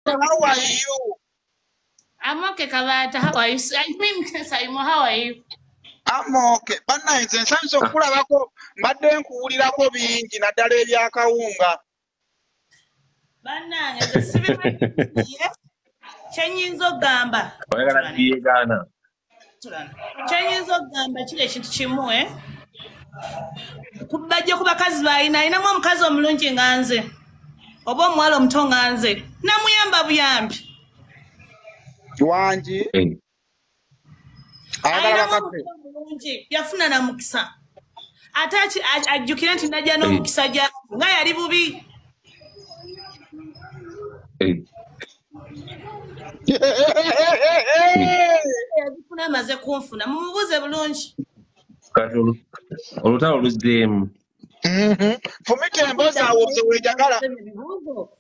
How are you? I'm okay, Kavata. How are you? I mean, Saimo, how are you? I'm okay. Banna nze nsanze okulabako mbadde nkuwulirako bingi naddala ebyakawunga. Bannange nze sibimanyiye kyenyinza okugamba. Oyagala byegaana. Kyenyinza okugamba kiri ekintu kimu Bajjo ku bakazi balina ayinamu omukazi omulungi nga nze oba omuwala omuto nga nze namuyamba buyambi. Wangi. Mulungi yafuna na mukisa ate ajjukire nti najja n'omukisa gya nga yali bubi. Yazifuna amaze kunfuna mumubuuze bulungi. Olutalo luzzeemu. Fumita emboozi awo weejagala.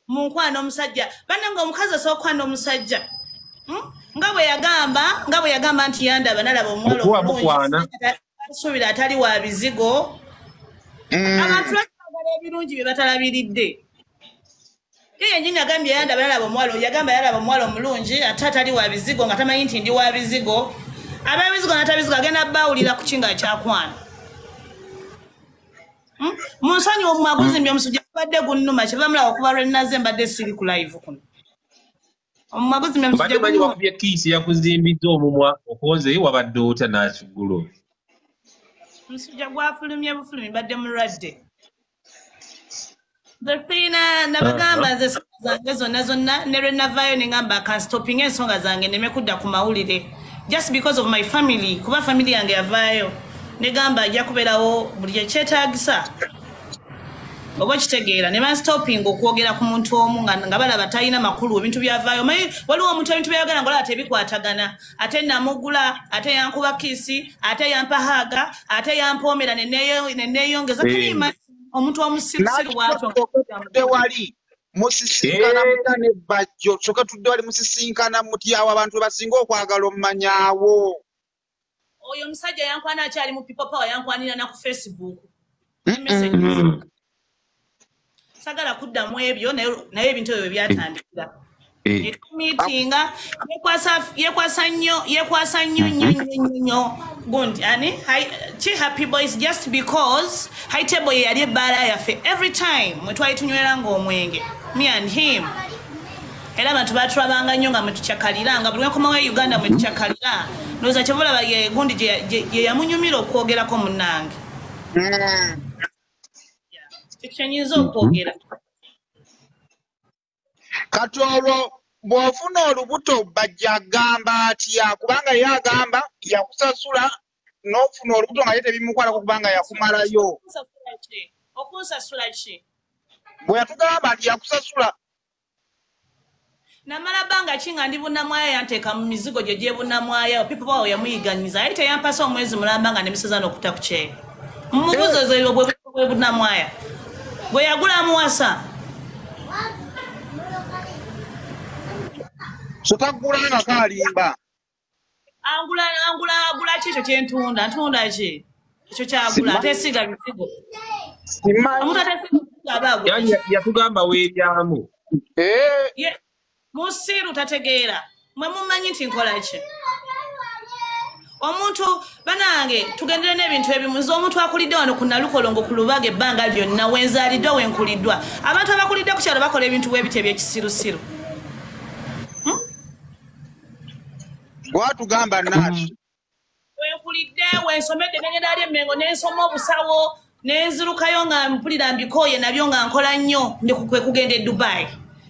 Munkwana omusajja bannange omukazi asookwanda omusajja nga bwe yagamba nti yandaba nalaba omuwala asuubira atali wa bizigo. Abantu bakagala ebirungi bye batalabiridde. Ye yennyini agambye yandaba nalaba omuwala yagamba yalaba omuwala omulungi ate atali wa bizigo nga tamanyi nti ndi wa bizigo. Ababizigo natabizigo agenda bawulira ku kinga kyakwana. Munsonyi omwaguzi mbye omusujja kubadde gunnuma kyebamulaba okuba lwe nnaze mbadde siri ku live kuno. Omwaguzi mbye omusujja gunnuma. Bakubye kiisi yakuzimbidde omumwa okoze wabadde ota n'akiggulo. Omusujja gwafulumye bufulumi badde mulwadde. Zefina nabagamba nze zange zonna ne lwe navaayo ne ngamba kanstopinga ensonga zange neme kudda ku mawulire. Just because of my family, kuba family yange yavaayo negamba ajja kubeerawo buli ekyetaagisa oba kitegeera ne banstopping okwogera ku muntu omu nga balaba talina makulu ebintu byavaayo. Waliwo omuntu ebintu byayogera ngolaba tebikwatagana ate namugula ate yankuba kiisi ate yampahaaga ate yampoomera neneeyongeza tulima omuntu omusirusiru wali musisinkana mutane Bajjo soka tudde wali musisinkana mutyawo abantu basinga okwagala omumanyaawo. Oyo omusajja yankwana akyali mu people power yankwanira na ku Facebook. Sagala kuddamu ebyo naye ebintu ebyo byatandikira. Meetinga yekwasa nnyo gundi ani chi happy boys just because high table yali ebbaala yaffe every time mwe twali tunywera ng'omwenge me and him. Era abantu batulabanga nnyo nga mwe tukyakalira nga buli wekomawo e Uganda mwe tukyakalira ndowooza kyebulaba ye gundi gye yamunyumira okwogerako munnange. Kyenyinza okwogera. Kati olwo bw'ofuna olubuto Bajjo agamba atya kubanga ye agamba yakusasula n'ofuna olubuto nga ye tebimukwalako kubanga yakumalayo. Okunsasula ki? Bwe yatugamba nti yakusasula. Namala banga kinga ndi bunnamwaya yanteeka mu mizigo gye gyebunnamwaya people bawo yamuyiganyiza yali teyampasa omwezi mulamba nga nemisozana okuta ku kyeye. Mumubuzo zo bwe bunnamwaya bwe yagula muwasa. Sotagula nga kalimba. Angula ki ekyo kyentunda ntunda ki ekyo kyagula ate siga bisigo. Omuntu atesiga abagula. Yatugamba weeryamu. Musiru tategeera mwe mumanyi nti nkola ki. Omuntu banange tugendere n'ebintu ebimu nze omuntu akulidde wano ku Nalukolongo ku Lubaga ebbanga lyonna wenzaaliddwa wenkuliddwa abantu abakulidde ku kyalo bakola ebintu bwebiti ebyekisirusiru. Gwatugamba naki wenkulidde wensomedde negenda ali emmengo nensoma obusawo nenzirukayo nga mpulira mbikooye nabyo nga nkola nnyo ndikukwe kugenda e Dubai.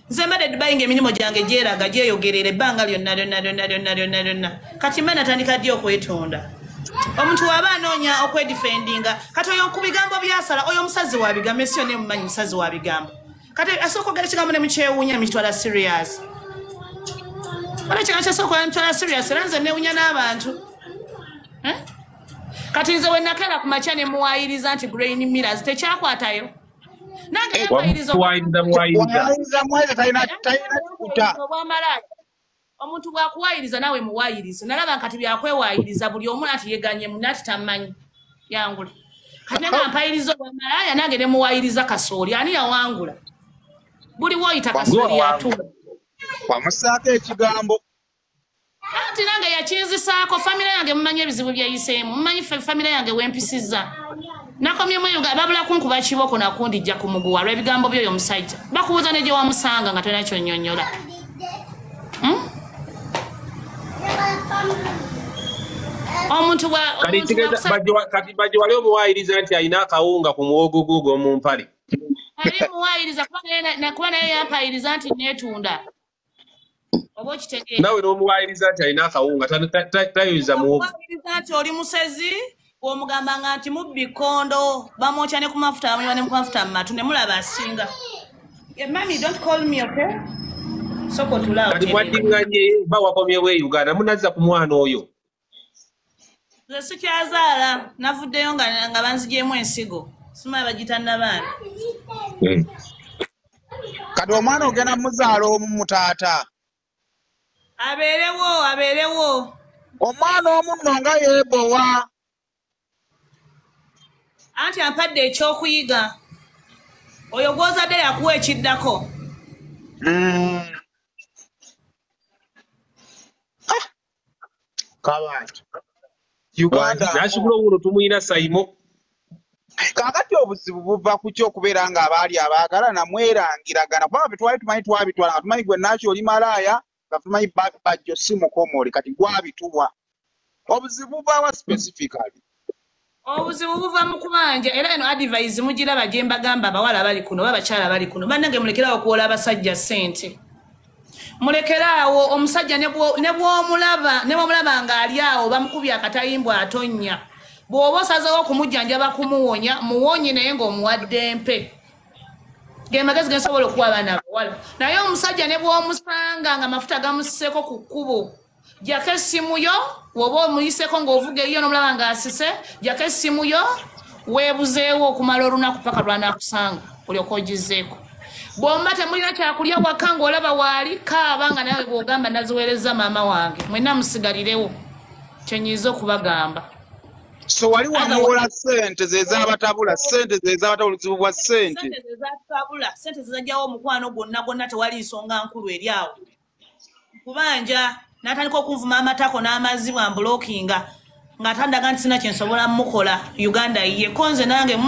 Nze mbadde Dubai ng'emirimu gyange gyeraga gyeyogerera ebbanga lyonna kati mbe natandika ddi okwetonda. Omuntu waba anoonya okwedifendinga kati oyo ku bigambo byasala oyo omusazi wa bigambo esi yonna emumanyi musazi wa bigambo kati asooka ogera ekigambo ne mukyewuunya mitwala serious. Wala ekigambo kyasooka mitwala serious era nze newunya n'abantu. Kati nze we nakera ku makya ne muwaayiriza nti Grain Millers tekyakwatayo. Nange omuntu bwakuwaayiriza nawe muwaayirize nalaba kati byakwewaayiriza buli omu ati yeganye mu nati tamanyi yangula kati nga mpayiriza obwamalaya nange ne muwaayiriza kasooli ani yawangula buli woyita kasooli yatula wamusaako ekigambo. Anti nange yakinzisaako famire yange mumanyi ebizibu byayiseemu mumanyi famire yange wempisizza nakomyemu babula kunkuba kiboko nakundijja ku muguwa lw'ebigambo by'oyo omusajja bakubuuza ne gye wamusanga nga tolina kyonnyonnyola. Omuntu kati Bajjo wali omuwaayiriza nti alina akawunga ku muwogo gwo gw'omu mpale. ali muwaayiriza kuba naye yampayiriza nti neetunda. Oba okitegeera. Nawe n'omuwaayiriza nti alina akawunga tayiriza muwogo. Omuwaayiriza nti oli musezi bw'omugambanga nti mubbi kondo bamwokya ne ku mafuta bamuliba ne ku mafuta mu matu ne mulaba asinga. Mami, don't call me, okay? Soko tulaawo. Kati mwaddiŋŋanye ba wakomyewo e Uganda munazza ku mwana oyo. Nze sikyazaala navuddeyo nga banzigyemu ensigo simanyi bagita nabaana. Kati omwana ogenda muzaala omu mu taata. Abeerewo. Omwana omu nno nga yeebowa. Anti ampadde ekyokuyiga. Oyo gw'ozadde yakuwa ekiddako. Kabanja. Uganda. Nakibulo wuno tumuyina sayimo. Kakati obuzibu buva ku kyo okubeera nga abaali abaagala namwerangiragana kuba bwe twali tumanyi twabitwala nga tumanyi gwe naaki oli malaaya nga tumanyi Bajjo si mukomole kati gwabituwa. Obuzibu buvaawa specifically. Obuzibu buva mu kubanja era eno advice mugiraba gye mbagamba abawala bali kuno babakyala bali kuno bannange mulekerawo okuwola abasajja ssente. Mulekeraawo omusajja ne bw'omulaba ng'ali awo bamukubye akatayimbwa atonnya. Bw'oba osazeewo okumujjanjaba kumuwonya muwonye naye ng'omuwadde empe. Ge magezi ge nsobola okuwa abaana abawala. Naye omusajja ne bw'omusanga nga amafuta gamusiseeko ku kkubo jjako essimu yo bw'oba omuyiseeko ng'ovuga eyo n'omulaba ng'asise jjako essimu yo weebuzeewo okumala olunaku paka lw'anaakusanga olyoka ogizzeeko. Bw'oba temulina kyakulya waka ng'olaba waali kaaba nga nawe bw'ogamba naziweereza maama wange mwenna musigalirewo kyenyiza okubagamba. So wali wamuwola ssente zezaabatabula ssente zezaabatabula obuzibu bwa ssente. Ssente zezaatabula ssente zezajjawo omukwano gwonna tewali nsonga nkulu eri awo. Kubanja n'atandika okunvuma amatako n'amazzi bwa mbulookinga ng'atandaga nti sina kyensobola mukola Uganda ye konze nange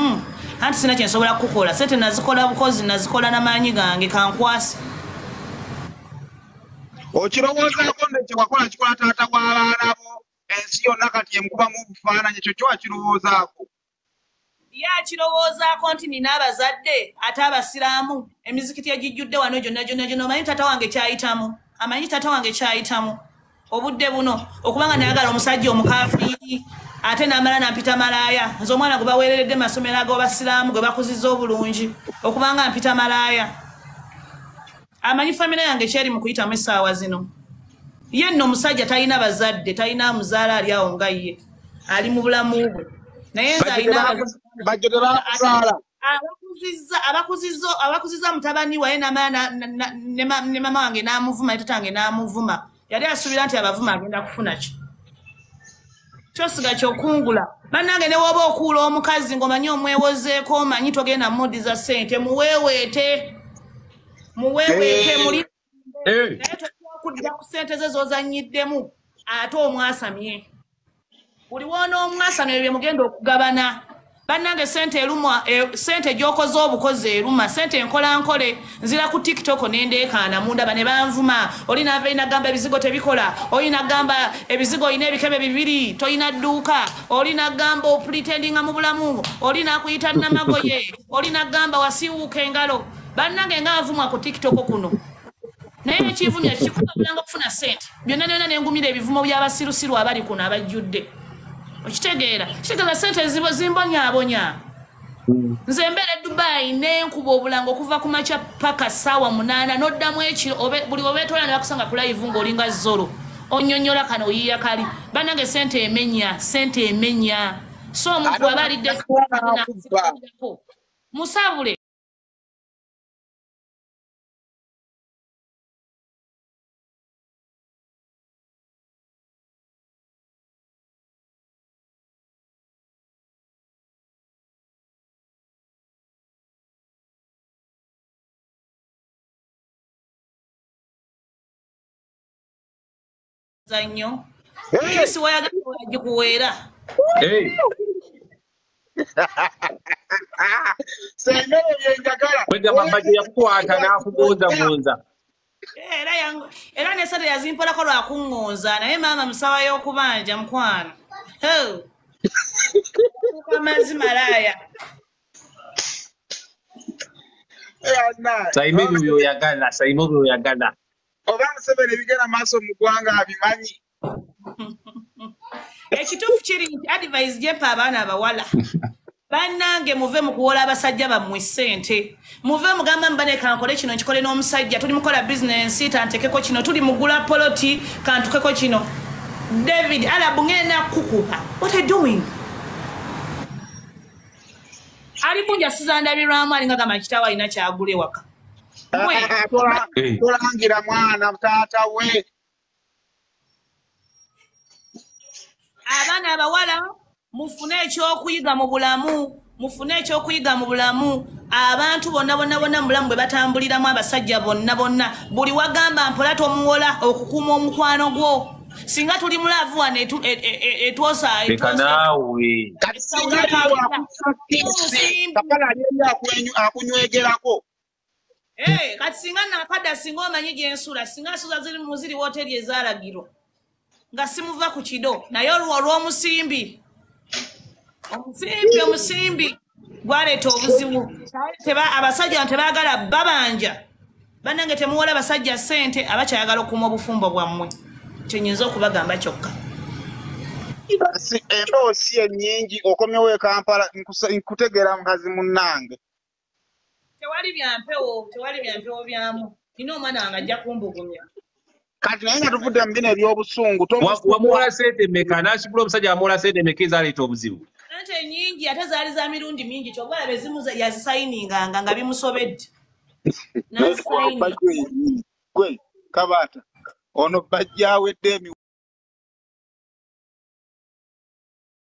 anti sina kyensobola kukola ssente nazikola bukozi nazikola n'amaanyi gange kankwasi. Okirowoozaako ndekye wakola kikola taata w'abaana bo ensi yonna kati emukubamu obufaananyi ekyo kyo wakirowoozaako. Ye akirowoozaako nti nina abazadde ate abasiraamu emizikiti egijjudde wano gyonna omanyi taata wange kyayitamu amanyi taata wange kyayitamu obudde buno okubanga nayagala omusajja omukaafiiri ate n'amala nampita malaaya nze omwana gwe baweereredde masomero ag'obasiraamu gwe bakuzizza obulungi okubanga mpita malaaya amanyi famire yange kyeri mu kuyitamu essaawa zino. Ye nno omusajja talina bazadde talina muzaala ali awo nga ye ali mu bulamu bwe naye nze alina Bajjo tebakuzaala. abakuzizza mutabani waye ne mama wange n'amuvuma ne tatange n'amuvuma yali asuubira nti abavuma agenda kufuna ki kyosiga kyokungula. Bannange ne woba okuula omukazi ng'omanyi omwewozeeko omanyi togenda mudi za ssente muweeweete muli naye tokuddira ku ssente ze z'ozannyiddemu ate omwasamye buli w'onoomwasamye bye mugenda okugabana. Bannange ssente gy'okoze obukozi eruma ssente nkolankole nzira ku TikTok n'endeekaana mundaba ne banvuma oli naava inagamba ebizigo tebikola oli nagamba ebizigo olina ebikebe bibiri tolina dduuka oli nagamba opretendinga mu bulamu oli nakuyita namagoye oli nagamba wasiiwuuka engalo. Bannange nga nvumwa ku TikTok kuno naye ekivumya kikugabulanga okufuna ssente byonna byonna nengumira ebivumo by'abasirusiru abali kuno abajjudde. Okitegeera kitegeeza ssente zimbonyaabonya. Nze mbeera Dubai n'enkuba obulanga okuva ku makya paka ssaawa 8 n'oddamu ekiro buli obeetoola ne bakusanga ku live ng'olinga zolo onnyonnyola kano oyiiya kali. Bannange ssente emenya so omuntu aba alidde musabule. zanyo. Kisi wayagala wagikuweera. Senga yenjagala. Kwega Bajjo yakukwata n'akugonza. Era ne sente yazimpolako lwakuŋŋooza naye maama musawa y'okubanja mukwano. Amazzi malaaya. Sayime ebyo by'oyagala. Oba Museveni bigenda maaso mu ggwanga abimanyi. Ekituufu kiri nti advice gyepa abaana abawala. Bannange muve mu kuwola abasajja bammwe ssente. Muve mugamba mbane kankole kino nkikole n'omusajja. Tuli mukola bizinensi tantekeko kino. Tuli mugula poloti kantukeko kino. David Arabu ngenda kukupa. What are you doing? Ali kunja sizandabirwamu alinga gama kitawa alina kyagula ewaka. Tolangira mwana taata we. Abaana abawala mufune ekyokuyiga mu bulamu. Abantu bonna mu bulamu bwe batambuliramu abasajja bonna. Buli wagamba mpola tomuwola okukuuma omukwano gwo. Singa tuli mulavu wane etwosa. Naawe. Akunywegerako. Kati singa nakadda singa omanyi gyensula. Singa asuza ziri woteri ezaalagirwa. Nga simuva ku kido. Naye olw'omusimbi. Omusimbi. Gwaleeta obuzibu. Abasajja tebaagala babanja. Bannange temuwola abasajja ssente abakyayagala okuuma obufumbo bwammwe. Kyenyinza okubagamba kyokka. Emboosi ennyingi okomyewo e Kampala nkutegeera mukazi munnange. Tewali byampewo byamu. Nina omwana wange ajja kumbugumya. Kati naye nga tuvudde mu bino eby'obusungu. Wamuwola ssente mmeka n'akibula omusajja wamuwola ssente mmeka ezaaleeta obuzibu? Ate nnyingi ate zaali za mirundi mingi kyokka olaba ezimu yazisayininganga nga bimusobedde. Gwe Kabaata. Ono Bajjo awedde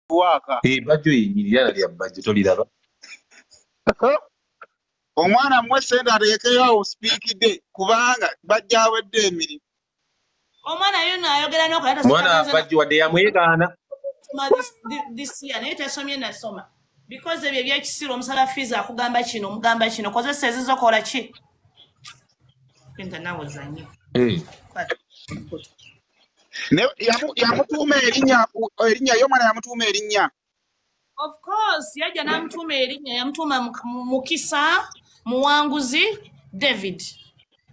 emiwaka. Bajjo yennyini lya Bajjo toliraba. Omwana muwe ssente ateekeyo awo sipiikidde kubanga Bajjo awedde emirimu. Omwana yonna ayogera n'okulata mwana Bajjo wadde yamwegaana. This year naye tesomye nasoma. Because ebyo ebyekisiro omusala fees akugamba kino omugamba kino kozesa ezizokola ki? Penta nawo zanyi. Yamutuuma erinnya y'omwana yamutuuma erinnya. Of course yajja n'amutuuma erinnya yamutuuma Mukisa Muwanguzi David.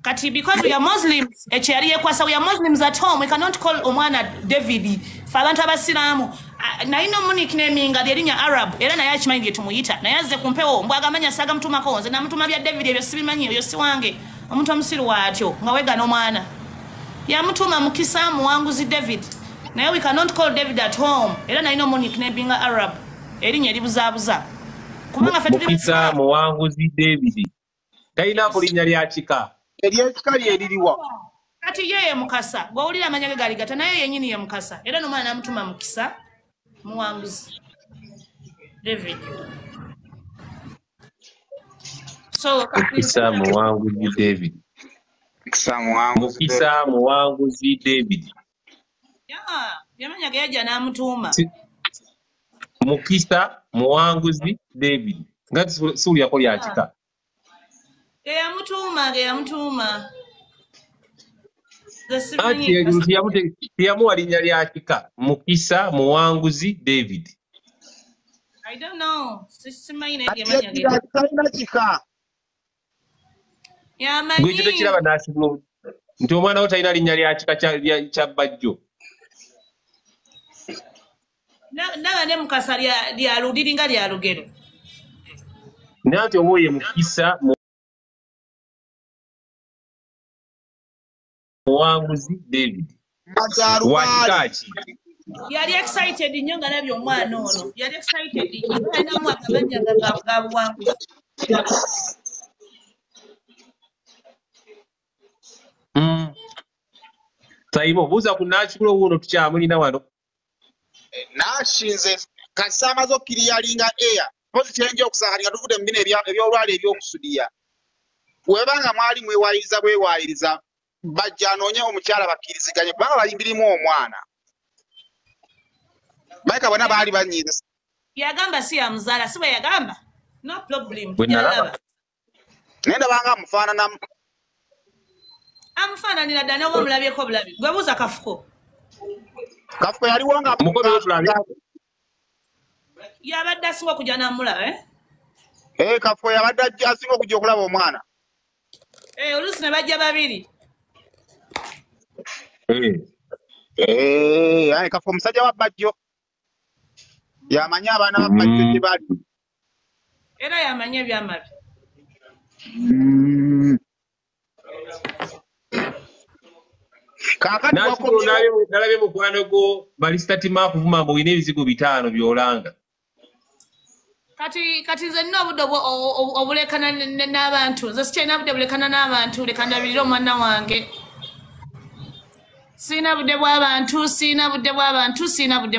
Kati because we are Muslims, we are Muslims at home, we cannot call omwana David. Abantu abasiramu na ino muni kineminga lyerinya Arab era naye akimanyi tumuyita naye azze kumpewo mbwagamanya saga mtumako nze namutuma bya David ebyo sibimanyi ebyo si wange omuntu omusiru watyo nga wega n'omwana yamutuma Mukisa Muwanguzi David naye we cannot call David at home era naye ino muni kineminga Arab erinya libuzaabuza kubanga fe tuli Mukisa Muwanguzi David talina kulinnya lya kika eryekika lyeririwa. Kati yeye Mukasa gwawulira amanya gali gata naye yennyini ye Mukasa era n'omwana namutuma Mukisa Muwanguzi David. So Mukisa Muwanguzi David. Mukisa Muwanguzi David. Yamanya gayajja n'amutuma. Mukisa Muwanguzi David. Ngati suli yako lya kika. Gayamutuma. Tiyamuwa linnya lya kika Mukisa Muwanguzi David. I don't know. Gwe ekyo tekiraba n'asibula nti omwana wo talina linnya lya kika kya Bajjo. Naba ne Mukasa lya ludiringa lya lugero. Nati owo ye Mukisa Muwanguzi David. Wakikaaki. Yali excited nnyo nga nabyo omwana ono. Yali excited nnyo. Alina mwaka bajja ga Buwanguzi. Taibo buuza ku Naakikulo wuuno tukyamulina wano. Naashinze kasa amaze okkiriyalinga air. Pozi kyenja okusanga nga tuvudde mu bino ebyolwala ebyokusudiya. Webanga mwali mwewayiriza bajja anoonye omukyala bakkiriziganye kubanga balimbirimu omwana bayika bonna baali banyiiza yagamba si yamuzaala si bwe yagamba no problem Bwenalaba. naye ndabanga amufaananamu amufaananira ddala noba omulabyeko bulabi gwe buuza kafuko kafuko yaliwo nga Mukobe tulabye. yabadde asinga okujja namulaba kafuko yabadde asinga okujja okulaba omwana oluusi ne bajja babiri kafuko omusajja wa Bajjo yamanyi abaana ba Bajjo gye bali era yamanyi ebyamabi kaakati nalabye mukwano gwo Balista Tima kuvuma mbu olina ebizigo 5 byolanga kati nze nina obudde obulekana n'abantu nze sikyalina budde bulekana n'abantu leka ndabirire omwana wange siina budde bw'abantu siina budde bw'abantu siina budde